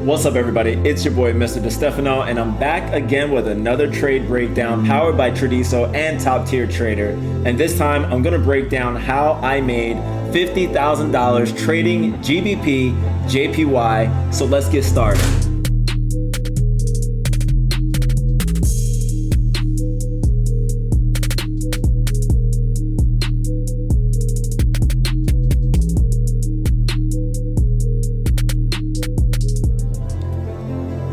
What's up, everybody? It's your boy Mr. DeStefano, and I'm back again with another trade breakdown powered by Tradiso and Top Tier Trader. And this time I'm going to break down how I made $50,000 trading GBPJPY. So let's get started.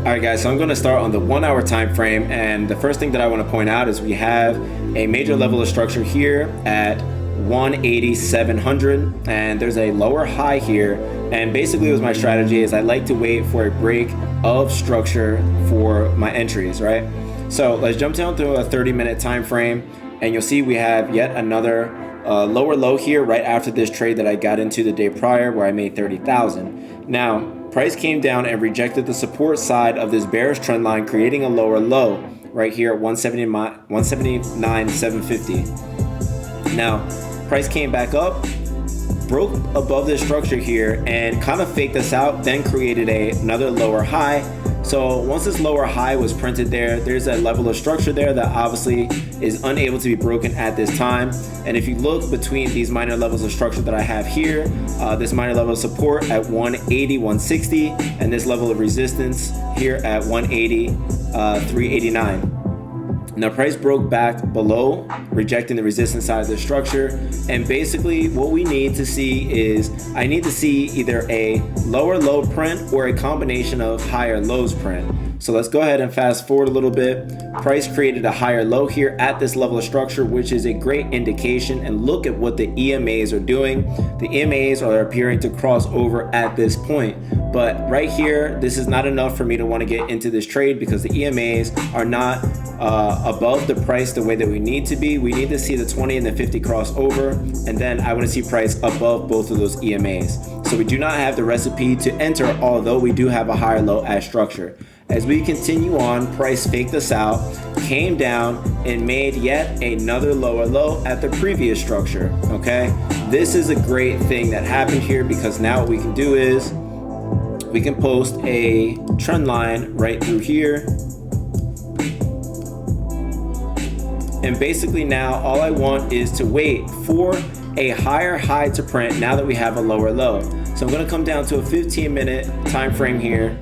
Alright guys, so I'm going to start on the 1 hour time frame, and the first thing that I want to point out is we have a major level of structure here at 180,700, and there's a lower high here. And basically what my strategy is, I like to wait for a break of structure for my entries, right? So let's jump down to a 30-minute time frame, and you'll see we have yet another lower low here right after this trade that I got into the day prior where I made 30,000. Now price came down and rejected the support side of this bearish trend line, creating a lower low right here at 179,750. Now price came back up, broke above this structure here and kind of faked us out, then created another lower high. So once this lower high was printed there's a level of structure there that obviously is unable to be broken at this time. And if you look between these minor levels of structure that I have here, this minor level of support at 180, 160, and this level of resistance here at 180, 389. Now price broke back below, rejecting the resistance side of the structure. And basically what we need to see is, I need to see either a lower low print or a combination of higher lows print. So let's go ahead and fast forward a little bit. Price created a higher low here at this level of structure, which is a great indication. And look at what the EMAs are doing. The EMAs are appearing to cross over at this point. But right here, this is not enough for me to want to get into this trade because the EMAs are not above the price the way that we need to be. We need to see the 20 and the 50 cross over, and then I want to see price above both of those EMAs. So we do not have the recipe to enter, although we do have a higher low as structure. As we continue on, price faked us out, came down, and made yet another lower low at the previous structure, okay? This is a great thing that happened here because now what we can do is we can post a trend line right through here. And basically now all I want is to wait for a higher high to print now that we have a lower low. So I'm gonna come down to a 15-minute time frame here,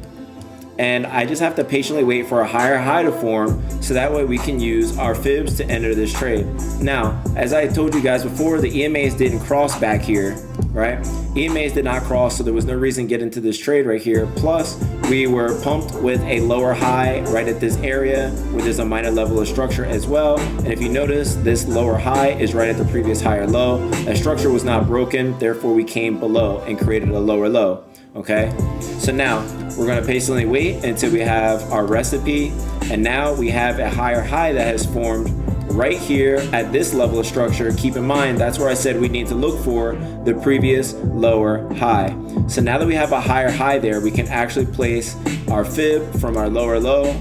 and I just have to patiently wait for a higher high to form so that way we can use our fibs to enter this trade. Now, as I told you guys before, the EMAs didn't cross back here, right? EMAs did not cross, so there was no reason to get into this trade right here. Plus, we were pumped with a lower high right at this area where there's a minor level of structure as well. And if you notice, this lower high is right at the previous higher low. That structure was not broken, therefore we came below and created a lower low. Okay, so now we're going to patiently wait until we have our recipe, and now we have a higher high that has formed right here at this level of structure. Keep in mind, that's where I said we need to look for the previous lower high. So now that we have a higher high there, we can actually place our fib from our lower low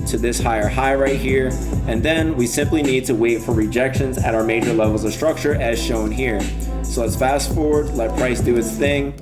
to this higher high right here, and then we simply need to wait for rejections at our major levels of structure as shown here. So let's fast forward, let price do its thing.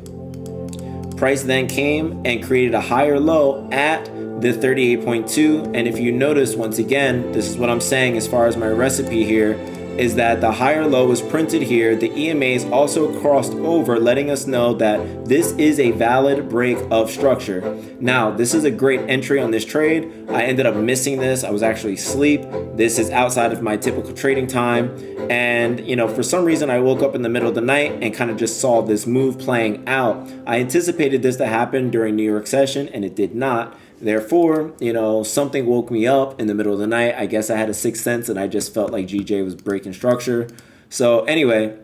Price then came and created a higher low at the 38.2, and if you notice, once again, this is what I'm saying as far as my recipe here, is that the higher low was printed here. The EMAs also crossed over, letting us know that this is a valid break of structure. Now, this is a great entry on this trade. I ended up missing this. I was actually asleep. This is outside of my typical trading time. And, you know, for some reason, I woke up in the middle of the night and kind of just saw this move playing out. I anticipated this to happen during New York session, and it did not. Therefore, you know, something woke me up in the middle of the night. I guess I had a sixth sense and I just felt like GJ was breaking structure. So anyway,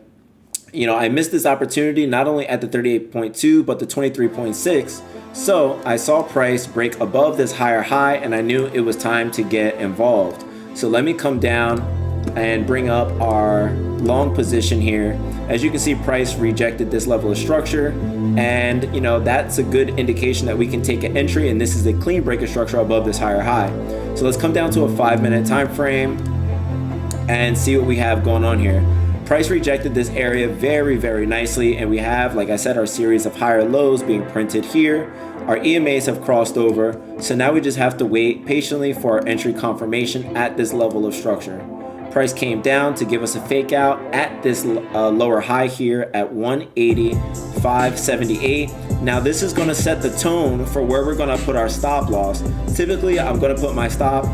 you know, I missed this opportunity not only at the 38.2, but the 23.6. So I saw price break above this higher high and I knew it was time to get involved. So let me come down and bring up our long position here. As you can see, price rejected this level of structure, and you know, that's a good indication that we can take an entry, and this is a clean break of structure above this higher high. So let's come down to a 5-minute time frame and see what we have going on here. price rejected this area very nicely, and we have, like I said, our series of higher lows being printed here. Our EMAs have crossed over, so now we just have to wait patiently for our entry confirmation at this level of structure. Price came down to give us a fake out at this lower high here at 180,578. Now this is going to set the tone for where we're going to put our stop loss. Typically I'm going to put my stop,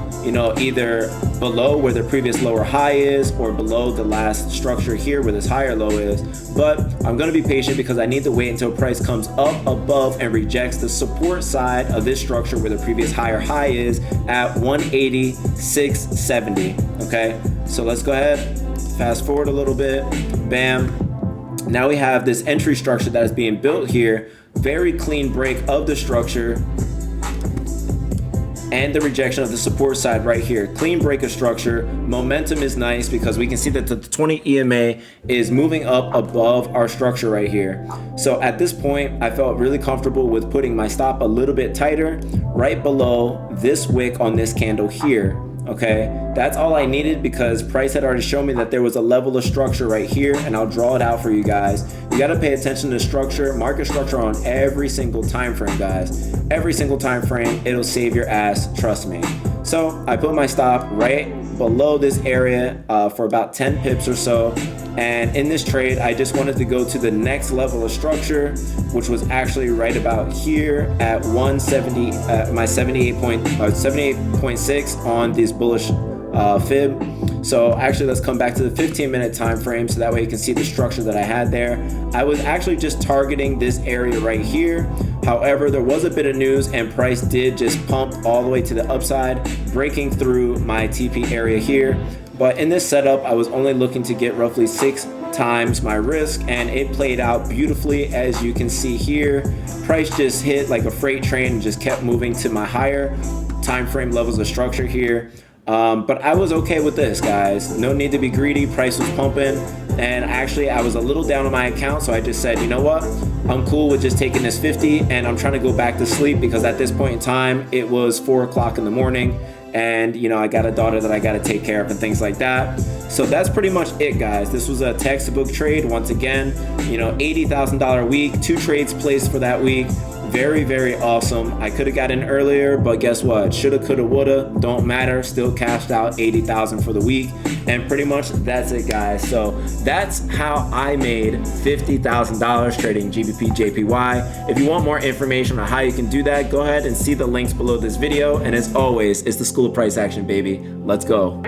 either below where the previous lower high is or below the last structure here where this higher low is. But I'm going to be patient because I need to wait until price comes up above and rejects the support side of this structure where the previous higher high is at 180,670. Okay, so let's go ahead, fast forward a little bit, bam. Now we have this entry structure that is being built here. Very clean break of the structure and the rejection of the support side right here. Clean break of structure. Momentum is nice because we can see that the 20 EMA is moving up above our structure right here. So at this point, I felt really comfortable with putting my stop a little bit tighter right below this wick on this candle here. Okay, that's all I needed because price had already shown me that there was a level of structure right here, and I'll draw it out for you guys. You got to pay attention to structure, market structure on every single time frame, guys. Every single time frame, it'll save your ass, trust me. So I put my stop right below this area for about 10 pips or so. And in this trade, I just wanted to go to the next level of structure, which was actually right about here at 170, my 78.6 on this bullish fib. So actually, let's come back to the 15-minute time frame so that way you can see the structure that I had there. I was actually just targeting this area right here. However, there was a bit of news and price did just pump all the way to the upside, breaking through my TP area here. But in this setup, I was only looking to get roughly 6 times my risk, and it played out beautifully. As you can see here, price just hit like a freight train and just kept moving to my higher time frame levels of structure here. But I was okay with this, guys. No need to be greedy. Price was pumping, and actually I was a little down on my account, so I just said, you know what, I'm cool with just taking this 50, and I'm trying to go back to sleep because at this point in time it was 4 o'clock in the morning, and I got a daughter that I got to take care of and things like that. So that's pretty much it, guys. This was a textbook trade once again. $80,000 week, 2 trades placed for that week. Very awesome. I could have got in earlier, but guess what? Shoulda, coulda, woulda, don't matter. Still cashed out 80,000 for the week, and pretty much that's it, guys. So that's how I made $50,000 trading GBPJPY. If you want more information on how you can do that, go ahead and see the links below this video. And as always, it's the School of Price Action, baby. Let's go.